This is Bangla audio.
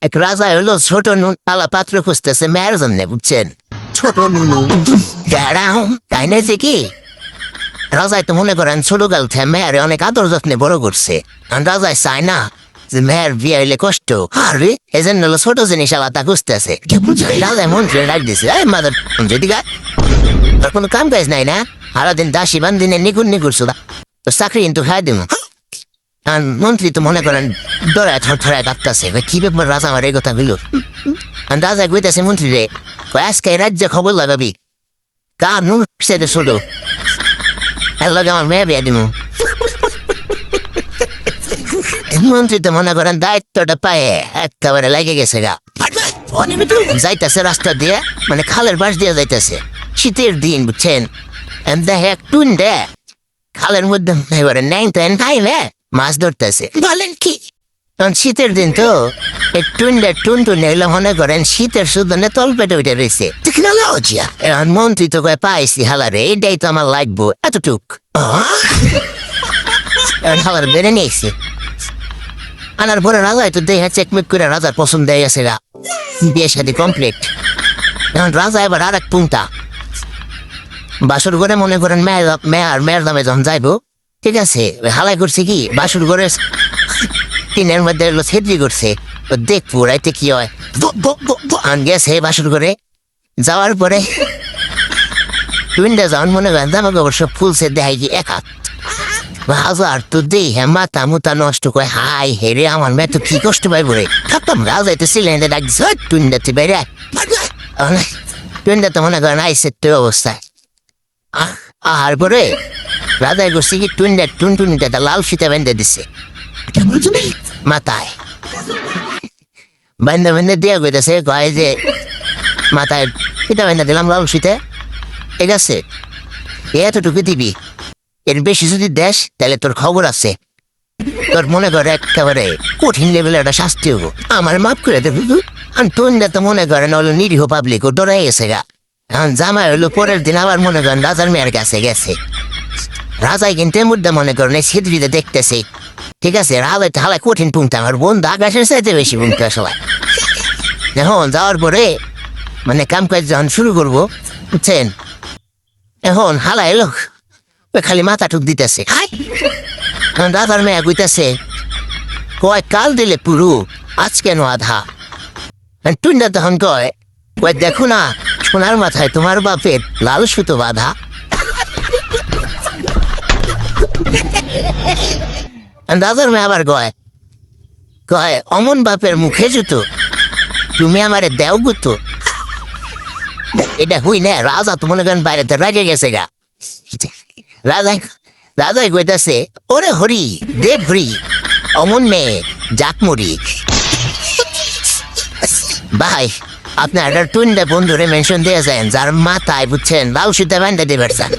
এক রাজা হলো ছোট নুন আলা পাত্র খুঁজতেছে মেয়ের জন্য, বুঝছেন? ছোট নুনু দাঁড়াও, তাই না কি? রাজায় তো মনে করেন ছোট গাল থেকে মেয়ের অনেক আদর যত্নে বড় করছে। রাজায় চায় না যে মেয়ের বিয়ে হইলে কষ্ট, আরে এজন্য হলো ছোট জিনিস আলাদা খুঁজতেছে। রাজায় মন্ত্রী ডাক দিছে, মাদার যেদিকে তোর কোনো কাম কাজ নাই না, সারাদিন দাসী বান্দিনে নিগুর নিগুর সুদা, তো চাকরি কিন্তু খাই দিব। মন্ত্রী তো মনে করেন ডরায় থরথরায় কাঁপতেছে, কি ব্যাপার রাজা আমার এই কথা বলল? রাজা কইতেছে মন্ত্রী রে, আজকে রাজ্যে খবর লাগাবি কানুন সেটা ছোট, এর লগে আমার মেয়ে বিয়ে দিব। মন্ত্রী তো মনে করেন দায়িত্বটা পায়ে একেবারে লেগে গেছে গা, যাইতেছে রাস্তা দিয়ে, মানে খালের পাশ দিয়ে যাইতেছে, শীতের দিন, বুঝছেন? দেখে একটু খালের মধ্যে এবারে ন্যাংটেন খাইবে মাছ ধরতেছে। বলেন কি? তখন শীতের দিন তো টুন এগুলো মনে করেন শীতের সুদনে তল পেটে উঠে রয়েছে। এখন মন্ত্রী তো কয়ে পাইছি হালারে, এটাই তো আমার লাগবো, এতটুক হালার বেড়ে নিয়েছে। আনার পরে রাজায় তো দেখে চেকমেক করে রাজার পছন্দ হয়ে গেছে গা, বিয়ে শাদী কমপ্লিট। এখন রাজা এবার আর এক পুংটা বাসুর ঘরে মনে করেন মেয়ের দামে যখন যাইবো, ঠিক আছে, হালাই করছে কি বাসুর ঘরে টিনের মধ্যে ছেদ্রি করছে, দেখবো রাইতে কি হয়। গেছে বাসুর ঘরে যাওয়ার পরে টুইনটা যখন মনে করেন আমাকে অবশ্য ফুলছে, দেখাই কি এক হাত হাজার তো দেই, হ্যাঁ মাথা মুতা নষ্ট করে, হাই হেরে আমার মেয়ে তো কি কষ্ট পাইব রে। থাকতাম রাজাইতে সিলিন্ডার ডাকছে টুইনটাতে বাইরে, টুইনটা তো মনে করেন আইসে তো অবস্থায়। আর পরে রাজাই করছে কি টুনটুনিটা লাল ফিতা বেঁধে দিছে মাথায়, বেঁধে দিয়ে গেছে, কয় যে মাথায় ফিতা বেঁধে দিলাম লাল ফিতে, ঠিক আছে, এতটুকু দিবি, এর বেশি যদি দেশ তাহলে তোর খবর আছে, তোর মনে করে একেবারে কঠিন লেভেলের একটা শাস্তি হবো, আমার মাফ করে দেবো। আর টুনটা তো মনে করেন হলো নিরীহ পাবলিক, ও ডরাই গেছে গা। এখন জামাই হলো পরের দিন আবার মনে করেন রাজার মেয়ের কাছে গেছে। রাজাই কিন্তু এর মধ্যে মনে করেন এই ছিদ্রিতে দেখতেছে, ঠিক আছে, হালাই কঠিন পুংটা, আমার বন্ধু আকাশের চাইতে বেশি পুংটা সবাই। এখন যাওয়ার পরে মানে কাম কাজ যখন শুরু করবো, বুঝছেন, এখন হালাই এলো ওই খালি মাথা টুক দিতেছে। এখন রাজার মেয়ে কইতেছে, কয় কাল দিলে পুরু আজ কেন আধা? টুইনটা তখন কয় দেখো না সোনার মাথায় তোমার বাপের লাল সুতো বাঁধা। দাদার মেয়ে আবার কয় অমন বাপের মুখে জুতো, তুমি আমারে দেও গুতো। এটা হুই না, রাজা তো মনে করেন বাইরেতে রাগে গেছে গা। রাজাই কইতাছে, ওরে হরি দেব হরি, অমন মেয়ে জাকমুড়ি। ভাই আপনার টুইনটা বন্ধুরে মেনশন দিয়ে যায় যার মাথায়, বুঝছেন, লাল সুতা বান্ধা দিবার চান।